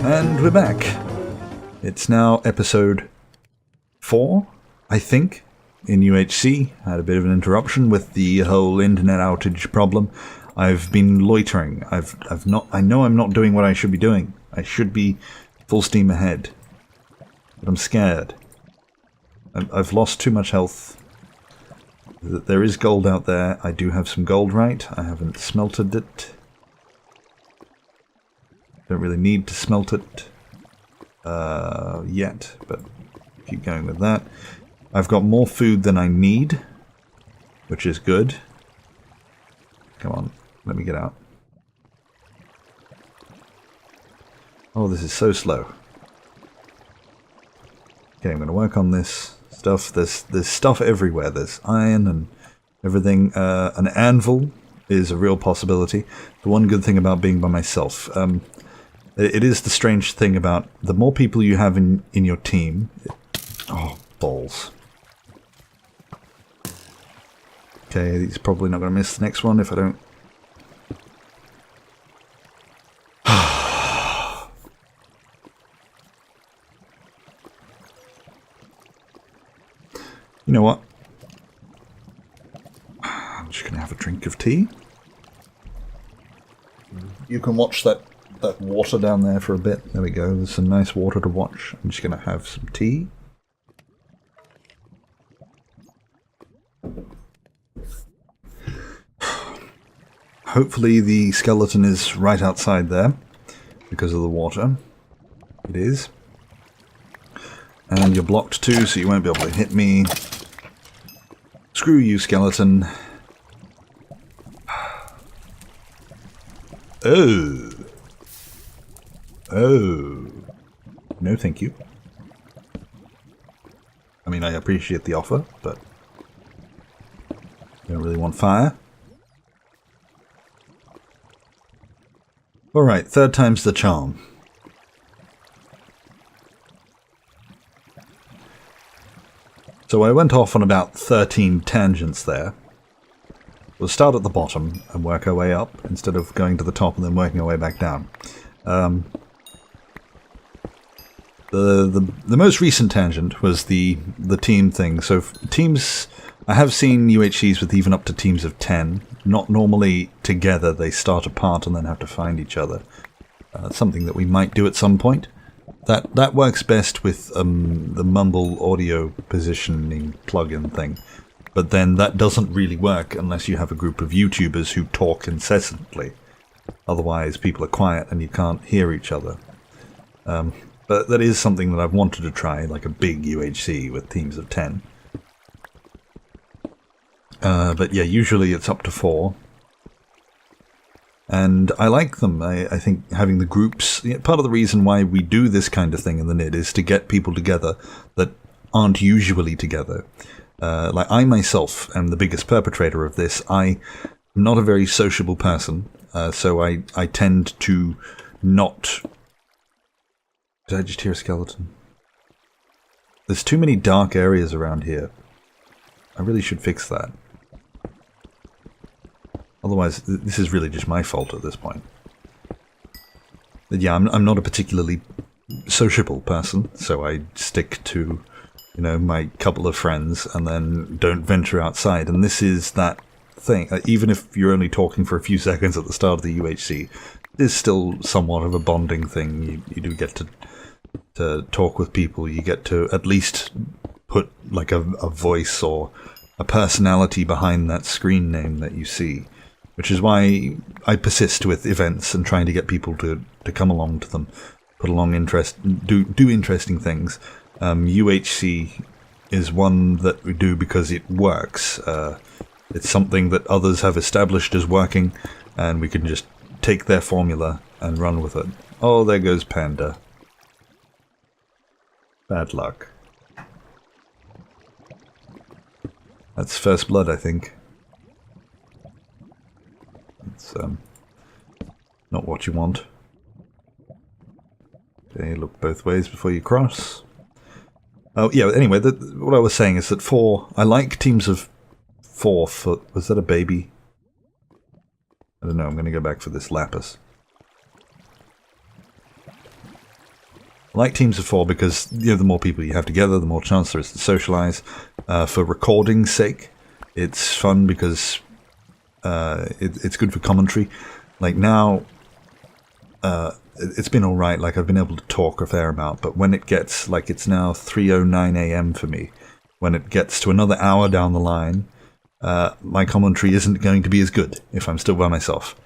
And we're back. It's now episode 4, I think, in UHC. I had a bit of an interruption with the whole internet outage problem. I've been loitering. I know I'm not doing what I should be doing. I should be full steam ahead. But I'm scared. I've lost too much health. There is gold out there. I do have some gold, right? I haven't smelted it. Don't really need to smelt it yet, but keep going with that. I've got more food than I need, which is good. Come on, let me get out. Oh, this is so slow. Okay, I'm going to work on this stuff. There's stuff everywhere. There's iron and everything. An anvil is a real possibility. The one good thing about being by myself. It is the strange thing about the more people you have in your team. Oh, balls. Okay, he's probably not going to miss the next one if I don't. You know what? I'm just going to have a drink of tea. You can watch that water down there for a bit. There we go. There's some nice water to watch. I'm just going to have some tea. Hopefully the skeleton is right outside there because of the water. It is. And you're blocked too, so you won't be able to hit me. Screw you, skeleton. Oh. Oh. No, thank you. I mean, I appreciate the offer, but I don't really want fire. Alright, third time's the charm. So I went off on about 13 tangents there. We'll start at the bottom and work our way up, instead of going to the top and then working our way back down. The most recent tangent was the team thing. So teams, I have seen UHCs with even up to teams of 10. Not normally together, they start apart and then have to find each other. Something that we might do at some point. That works best with the Mumble audio positioning plugin thing. But then that doesn't really work unless you have a group of YouTubers who talk incessantly. Otherwise people are quiet and you can't hear each other. But that is something that I've wanted to try, like a big UHC with teams of 10. But yeah, usually it's up to 4. And I like them. I think having the groups... part of the reason why we do this kind of thing in the Nidd is to get people together that aren't usually together. Like I myself am the biggest perpetrator of this. I'm not a very sociable person, so I tend to not... Did I just hear a skeleton? There's too many dark areas around here. I really should fix that. Otherwise, this is really just my fault at this point. But yeah, I'm not a particularly sociable person, so I stick to, you know, my couple of friends and then don't venture outside. And this is that thing. Even if you're only talking for a few seconds at the start of the UHC, it is still somewhat of a bonding thing. You do get to talk with people. You get to at least put like a voice or a personality behind that screen name that you see. Which is why I persist with events and trying to get people to come along to them, put along do interesting things. UHC is one that we do because it works. It's something that others have established as working, and we can just take their formula and run with it. Oh, there goes Panda. Bad luck. That's first blood, I think. It's not what you want. Okay, look both ways before you cross. Oh yeah, anyway, what I was saying is that I like teams of 4 for... Was that a baby? I don't know, I'm going to go back for this lapis. I like teams of 4 because, you know, the more people you have together, the more chance there is to socialize. For recording's sake, it's fun because it's good for commentary. Like now, it's been alright, like I've been able to talk a fair amount, but when it gets, like it's now 3:09 AM for me, when it gets to another hour down the line, my commentary isn't going to be as good if I'm still by myself.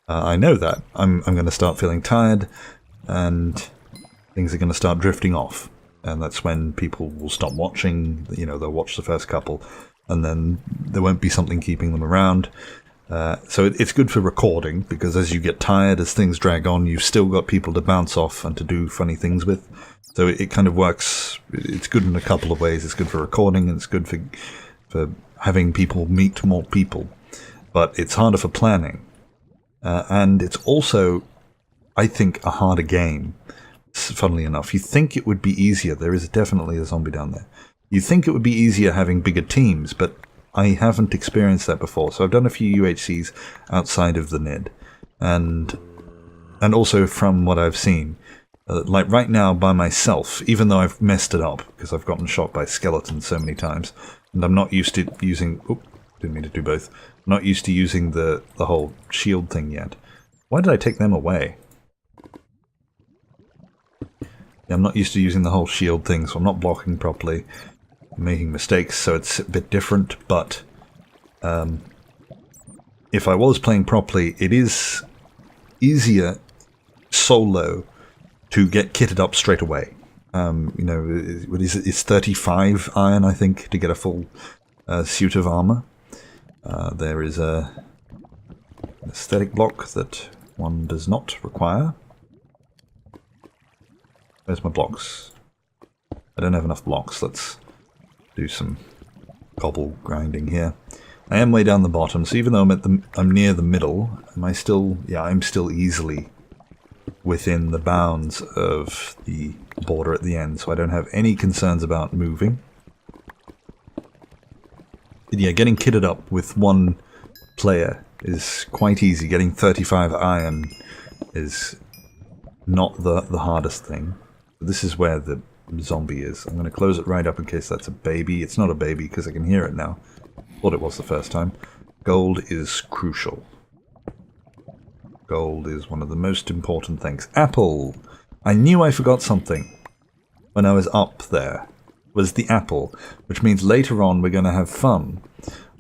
I know that. I'm going to start feeling tired, and things are going to start drifting off. And that's when people will stop watching, you know, they'll watch the first couple, and then there won't be something keeping them around. So it's good for recording, because as you get tired, as things drag on, you've still got people to bounce off and to do funny things with. So it kind of works. It's good in a couple of ways. It's good for recording, and it's good for having people meet more people. But it's harder for planning. And it's also, I think, a harder game, funnily enough. You think it would be easier. There is definitely a zombie down there. You think it would be easier having bigger teams, but I haven't experienced that before. So I've done a few UHCs outside of the Nidd. And also from what I've seen, like right now by myself, even though I've messed it up, because I've gotten shot by skeletons so many times, and I'm not used to using... Oop, didn't mean to do both. I'm not used to using the whole shield thing yet. Why did I take them away? Yeah, I'm not used to using the whole shield thing, so I'm not blocking properly. I'm making mistakes, so it's a bit different, but if I was playing properly, it is easier solo to get kitted up straight away. You know, it's 35 iron, I think, to get a full suit of armor. There is an aesthetic block that one does not require. Where's my blocks? I don't have enough blocks. Let's do some cobble grinding here. I am way down the bottom, so even though I'm near the middle, am I still... Yeah, I'm still easily within the bounds of the border at the end, so I don't have any concerns about moving. But yeah, getting kitted up with one player is quite easy. Getting 35 iron is not the hardest thing. This is where the zombie is. I'm going to close it right up in case that's a baby. It's not a baby because I can hear it now. Thought it was the first time. Gold is crucial. Gold is one of the most important things. Apple! I knew I forgot something when I was up there. Was the apple, which means later on we're going to have fun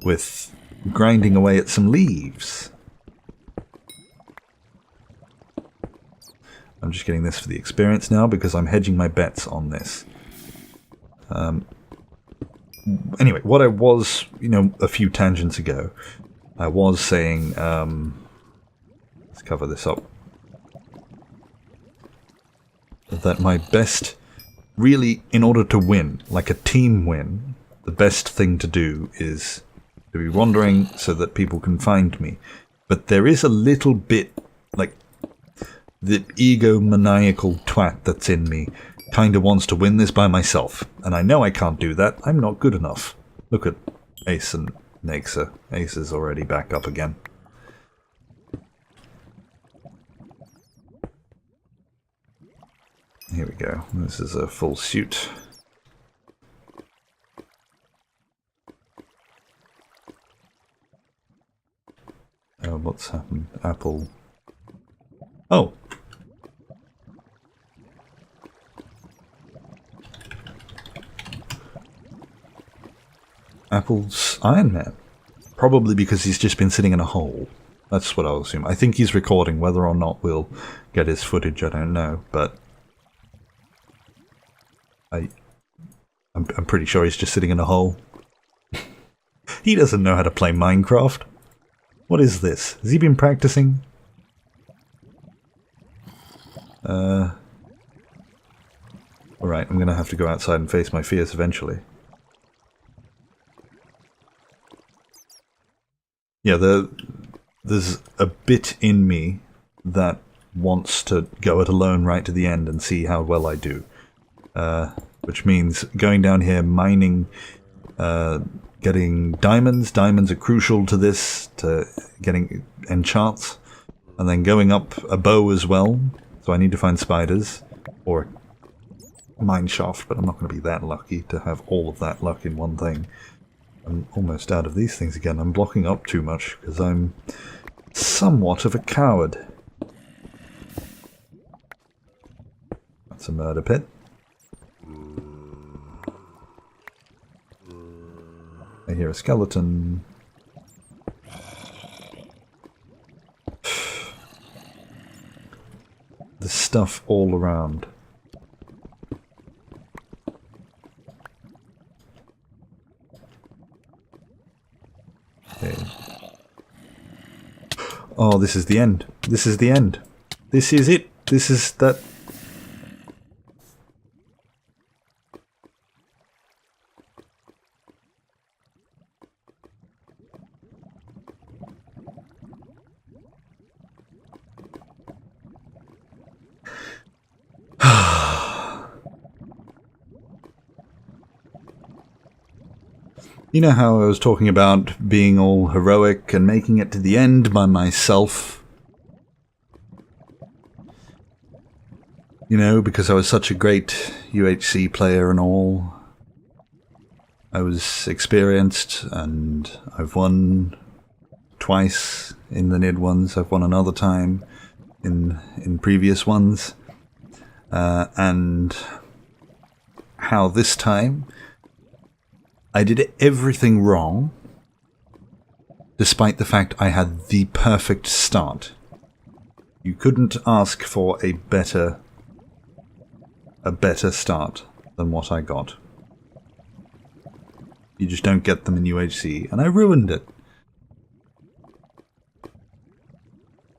with grinding away at some leaves. I'm just getting this for the experience now because I'm hedging my bets on this. Anyway, what I was, you know, a few tangents ago, I was saying, let's cover this up, that my best, really, in order to win, like a team win, the best thing to do is to be wandering so that people can find me. But there is a little bit, like, the egomaniacal twat that's in me kind of wants to win this by myself. And I know I can't do that. I'm not good enough. Look at Ace and Nexa. Ace is already back up again. Here we go. This is a full suit. What's happened? Apple. Oh! Apple's Iron Man. Probably because he's just been sitting in a hole. That's what I'll assume. I think he's recording. Whether or not we'll get his footage, I don't know. But I'm pretty sure he's just sitting in a hole. He doesn't know how to play Minecraft. What is this? Has he been practicing? Alright, I'm gonna have to go outside and face my fears eventually. Yeah, there's a bit in me that wants to go it alone right to the end and see how well I do. Which means going down here, mining, getting diamonds. Diamonds are crucial to this, to getting enchants. And then going up a bow as well. So I need to find spiders, or mine shaft, but I'm not going to be that lucky to have all of that luck in one thing. I'm almost out of these things again. I'm blocking up too much because I'm somewhat of a coward. That's a murder pit. I hear a skeleton. There's stuff all around. Okay. Oh, this is the end. This is the end. This is it. This is that. You know how I was talking about being all heroic and making it to the end by myself? You know, because I was such a great UHC player and all. I was experienced and I've won twice in the Nidd ones. I've won another time in previous ones. And how this time I did everything wrong, despite the fact I had the perfect start. You couldn't ask for a better start than what I got. You just don't get them in UHC, and I ruined it.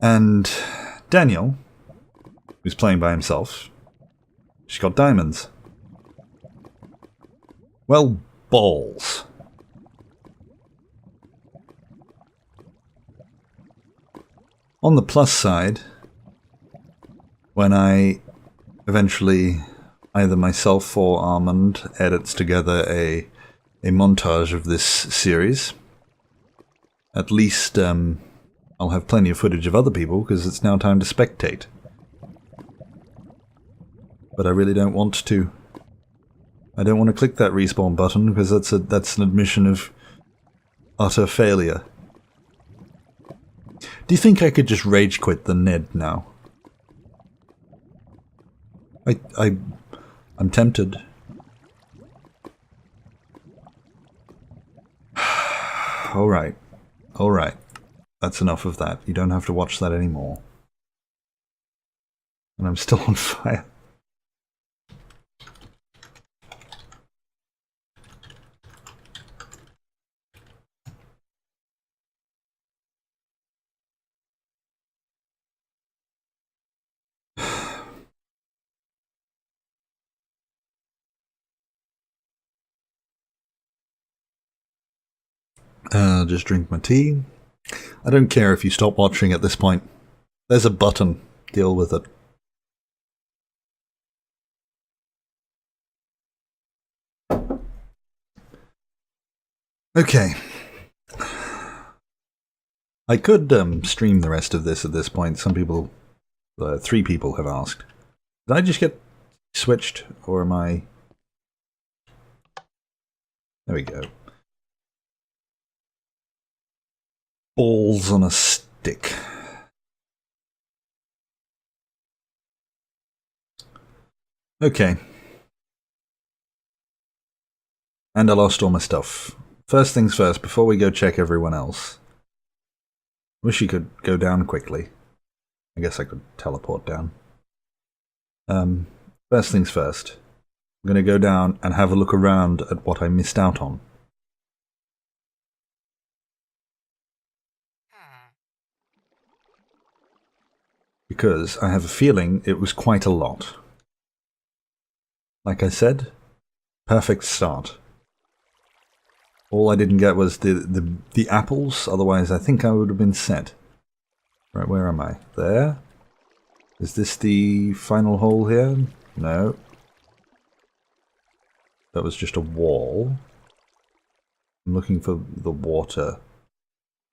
And Daniel, who's playing by himself, she's got diamonds. Well, balls. On the plus side, when I eventually, either myself or Almond edits together a montage of this series, at least I'll have plenty of footage of other people because it's now time to spectate. But I really don't want to. I don't want to click that respawn button because that's an admission of utter failure. Do you think I could just rage quit the Nidd now? I'm tempted. Alright. Alright. That's enough of that. You don't have to watch that anymore. And I'm still on fire. Just drink my tea. I don't care if you stop watching at this point. There's a button. Deal with it. Okay. I could stream the rest of this at this point. Some people, 3 people have asked. Did I just get switched, or am I... There we go. Balls on a stick. Okay. And I lost all my stuff. First things first, before we go check everyone else. Wish you could go down quickly. I guess I could teleport down. First things first. I'm going to go down and have a look around at what I missed out on. Because I have a feeling it was quite a lot. Like I said, perfect start. All I didn't get was the apples, otherwise I think I would have been set. Right, where am I? There? Is this the final hole here? No. That was just a wall. I'm looking for the water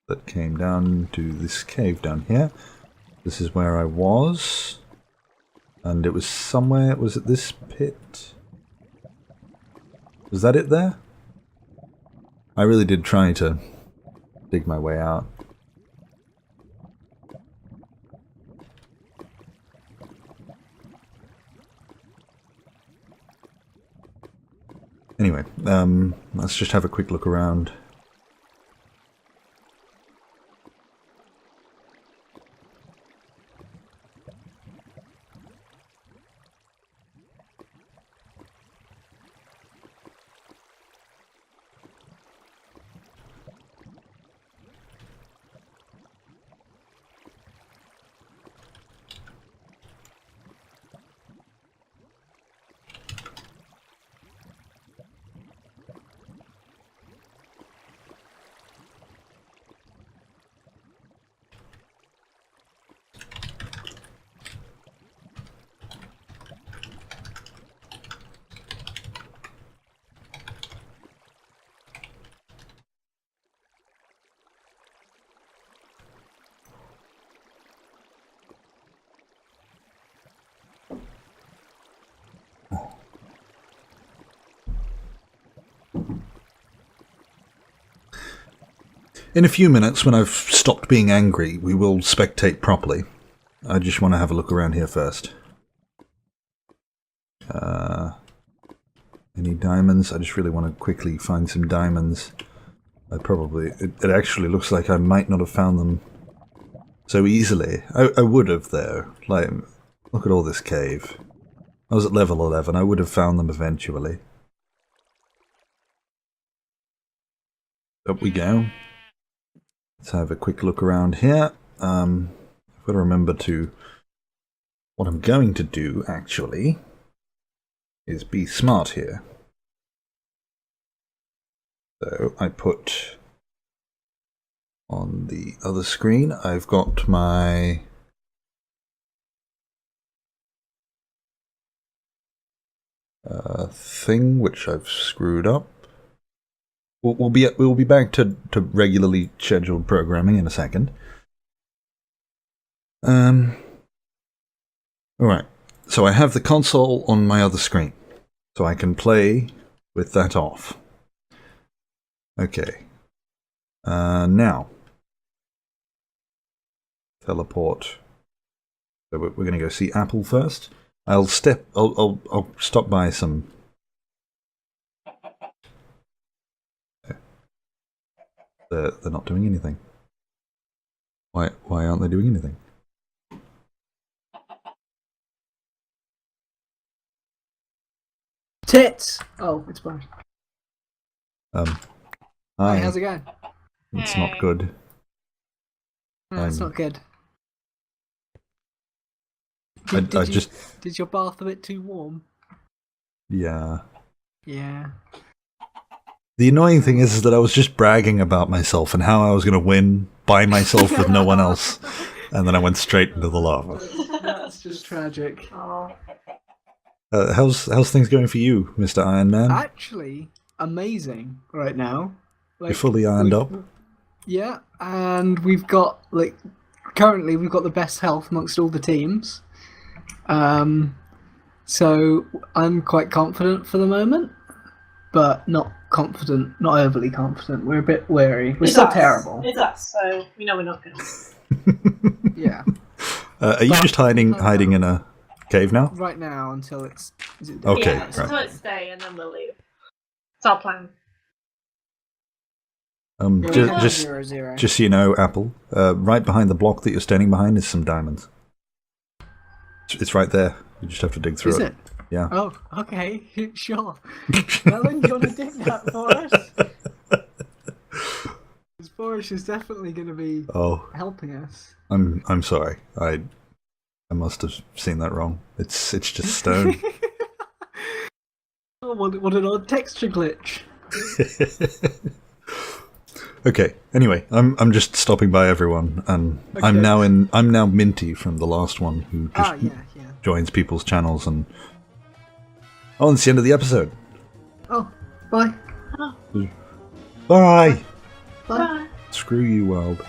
that came down to this cave down here. This is where I was. And it was somewhere, was it this pit? Was that it there? I really did try to dig my way out. Anyway, let's just have a quick look around. In a few minutes, when I've stopped being angry, we will spectate properly. I just want to have a look around here first. Any diamonds? I just really want to quickly find some diamonds. It actually looks like I might not have found them so easily. I would have, though. Like, look at all this cave. I was at level 11. I would have found them eventually. Up we go. Let's have a quick look around here. I've got to remember to... What I'm going to do, actually, is be smart here. So I put on the other screen, I've got my... thing, which I've screwed up. We'll be back to regularly scheduled programming in a second. Alright, so I have the console on my other screen, so I can play with that off. Okay. Now. Teleport. So we're going to go see Apple first. I'll stop by some... They're not doing anything. Why aren't they doing anything? Tits! Oh, it's fine. Hi. Hi, how's it going? It's not good. No, it's not good. Did your bath a bit too warm? Yeah. Yeah. The annoying thing is that I was just bragging about myself and how I was going to win by myself with no one else. And then I went straight into the lava. That's just tragic. How's things going for you, Mr. Iron Man? Actually, amazing right now. Like, you're fully ironed up? Yeah, and we've got, like, currently we've got the best health amongst all the teams. So I'm quite confident for the moment, but not confident, not overly confident. We're a bit wary. We're still terrible. It's us, so we know we're not going to. Yeah. Are you just hiding in a cave now? Right now, until it's... Okay, yeah, right. until it's day, and then we'll leave. It's our plan. Just so you know, Apple, right behind the block that you're standing behind is some diamonds. It's right there. You just have to dig through it. Is it? Yeah. Oh, okay, sure. Melon, do you want to dig that for us? This forest is definitely going to be helping us. I'm sorry. I must have seen that wrong. It's just stone. Oh, what an odd texture glitch. Okay. Anyway, I'm just stopping by everyone, and okay. I'm now Minty from the last one who just joins people's channels and. Oh, and it's the end of the episode. Oh, bye. Bye. Bye. Screw you, world.